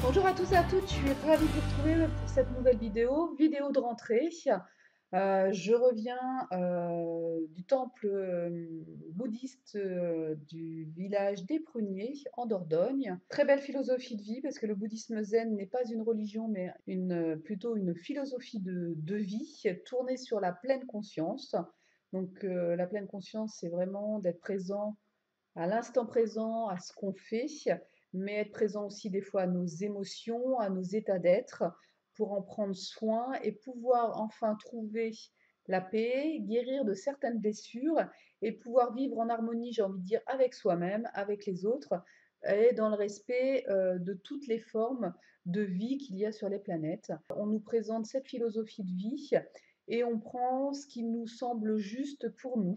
Bonjour à tous et à toutes, je suis ravie de vous retrouver pour cette nouvelle vidéo de rentrée. Je reviens du temple bouddhiste du village des Pruniers en Dordogne. Très belle philosophie de vie parce que le bouddhisme zen n'est pas une religion mais plutôt une philosophie de vie tournée sur la pleine conscience. Donc la pleine conscience, c'est vraiment d'être présent à l'instant présent, à ce qu'on fait, mais être présent aussi des fois à nos émotions, à nos états d'être, pour en prendre soin et pouvoir enfin trouver la paix, guérir de certaines blessures et pouvoir vivre en harmonie, j'ai envie de dire, avec soi-même, avec les autres, et dans le respect de toutes les formes de vie qu'il y a sur les planètes. On nous présente cette philosophie de vie et on prend ce qui nous semble juste pour nous.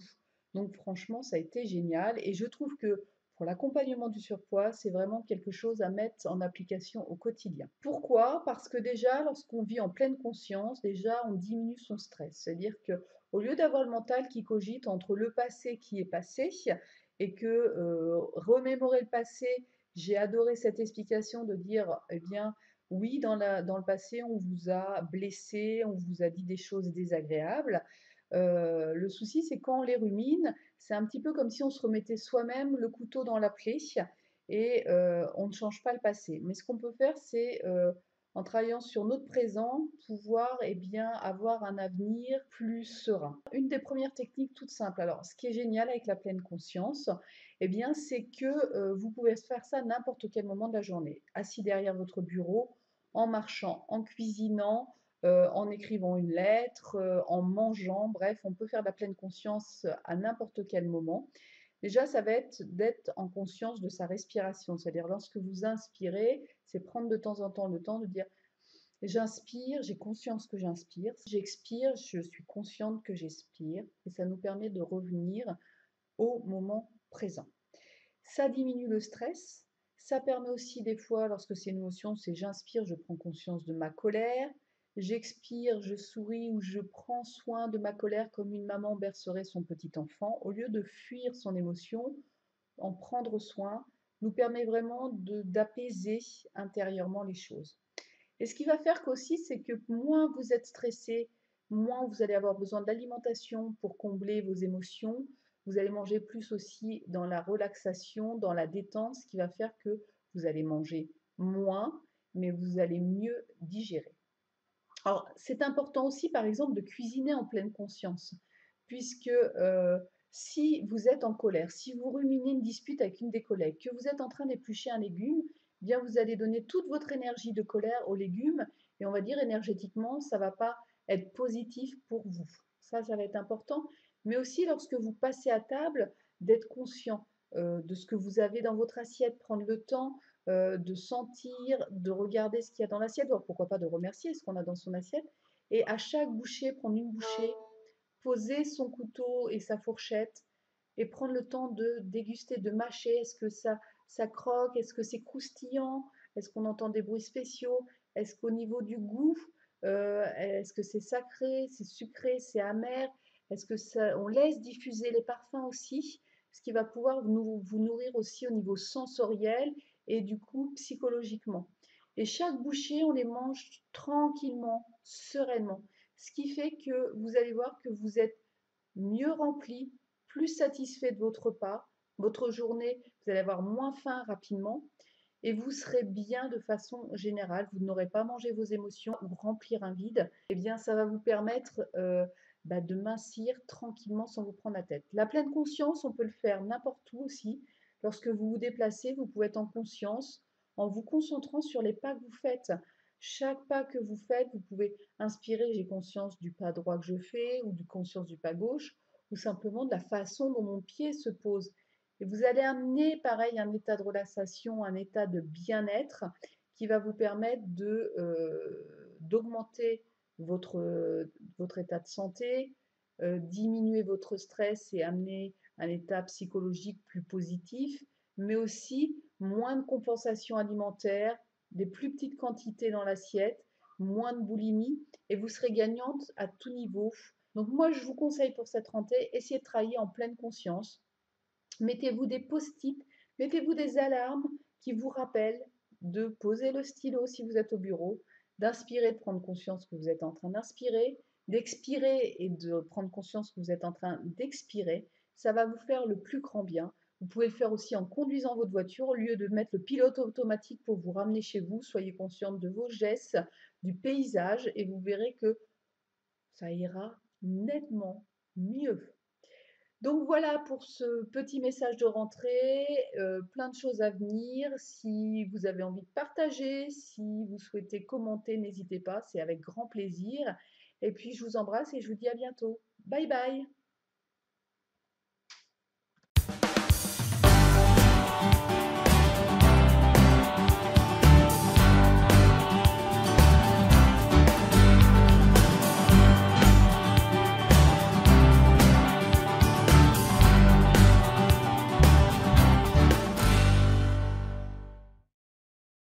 Donc franchement, ça a été génial et je trouve que pour l'accompagnement du surpoids, c'est vraiment quelque chose à mettre en application au quotidien. Pourquoi? Parce que déjà, lorsqu'on vit en pleine conscience, déjà, on diminue son stress. C'est-à-dire que au lieu d'avoir le mental qui cogite entre le passé qui est passé et que remémorer le passé, j'ai adoré cette explication de dire, eh bien, oui, dans le passé, on vous a blessé, on vous a dit des choses désagréables. Le souci, c'est quand on les rumine, c'est un petit peu comme si on se remettait soi-même le couteau dans la plaie et on ne change pas le passé. Mais ce qu'on peut faire, c'est en travaillant sur notre présent, pouvoir eh bien, avoir un avenir plus serein. Une des premières techniques toutes simples. Alors, ce qui est génial avec la pleine conscience, eh bien, c'est que vous pouvez faire ça à n'importe quel moment de la journée, assis derrière votre bureau, en marchant, en cuisinant, en écrivant une lettre, en mangeant, bref, on peut faire de la pleine conscience à n'importe quel moment. Déjà, ça va être d'être en conscience de sa respiration, c'est-à-dire lorsque vous inspirez, c'est prendre de temps en temps le temps de dire j'inspire, j'ai conscience que j'inspire, j'expire, je suis consciente que j'expire, et ça nous permet de revenir au moment présent. Ça diminue le stress, ça permet aussi des fois, lorsque c'est une émotion, c'est j'inspire, je prends conscience de ma colère, j'expire, je souris ou je prends soin de ma colère comme une maman bercerait son petit enfant. Au lieu de fuir son émotion, en prendre soin nous permet vraiment d'apaiser intérieurement les choses. Et ce qui va faire qu'aussi, c'est que moins vous êtes stressé, moins vous allez avoir besoin d'alimentation pour combler vos émotions. Vous allez manger plus aussi dans la relaxation, dans la détente, ce qui va faire que vous allez manger moins, mais vous allez mieux digérer. Alors, c'est important aussi, par exemple, de cuisiner en pleine conscience, puisque si vous êtes en colère, si vous ruminez une dispute avec une des collègues, que vous êtes en train d'éplucher un légume, eh bien vous allez donner toute votre énergie de colère aux légumes, et on va dire énergétiquement, ça ne va pas être positif pour vous. Ça va être important. Mais aussi, lorsque vous passez à table, d'être conscient de ce que vous avez dans votre assiette, prendre le temps de sentir, de regarder ce qu'il y a dans l'assiette, voire pourquoi pas de remercier ce qu'on a dans son assiette, et à chaque bouchée, prendre une bouchée, poser son couteau et sa fourchette, et prendre le temps de déguster, de mâcher, est-ce que ça croque, est-ce que c'est croustillant, est-ce qu'on entend des bruits spéciaux, est-ce qu'au niveau du goût, est-ce que c'est sacré, c'est sucré, c'est amer, est-ce que ça, on laisse diffuser les parfums aussi, ce qui va pouvoir vous nourrir aussi au niveau sensoriel et du coup psychologiquement. Et chaque bouchée, on les mange tranquillement, sereinement. Ce qui fait que vous allez voir que vous êtes mieux rempli, plus satisfait de votre repas, votre journée, vous allez avoir moins faim rapidement et vous serez bien de façon générale. Vous n'aurez pas mangé vos émotions ou remplir un vide. Eh bien, ça va vous permettre de mincir tranquillement sans vous prendre la tête. La pleine conscience, on peut le faire n'importe où aussi. Lorsque vous vous déplacez, vous pouvez être en conscience en vous concentrant sur les pas que vous faites. Chaque pas que vous faites, vous pouvez inspirer, j'ai conscience du pas droit que je fais, ou du conscience du pas gauche, ou simplement de la façon dont mon pied se pose. Et vous allez amener, pareil, un état de relaxation, un état de bien-être qui va vous permettre d'augmenter votre état de santé, diminuer votre stress et amener un état psychologique plus positif, mais aussi moins de compensation alimentaire, des plus petites quantités dans l'assiette, moins de boulimie, et vous serez gagnante à tout niveau. Donc moi, je vous conseille pour cette rentrée, essayez de travailler en pleine conscience. Mettez-vous des post-it, mettez-vous des alarmes qui vous rappellent de poser le stylo si vous êtes au bureau, d'inspirer, de prendre conscience que vous êtes en train d'inspirer, d'expirer et de prendre conscience que vous êtes en train d'expirer. Ça va vous faire le plus grand bien. Vous pouvez le faire aussi en conduisant votre voiture. Au lieu de mettre le pilote automatique pour vous ramener chez vous, soyez consciente de vos gestes, du paysage et vous verrez que ça ira nettement mieux. Donc voilà pour ce petit message de rentrée, plein de choses à venir. Si vous avez envie de partager, si vous souhaitez commenter, n'hésitez pas, c'est avec grand plaisir. Et puis je vous embrasse et je vous dis à bientôt. Bye bye.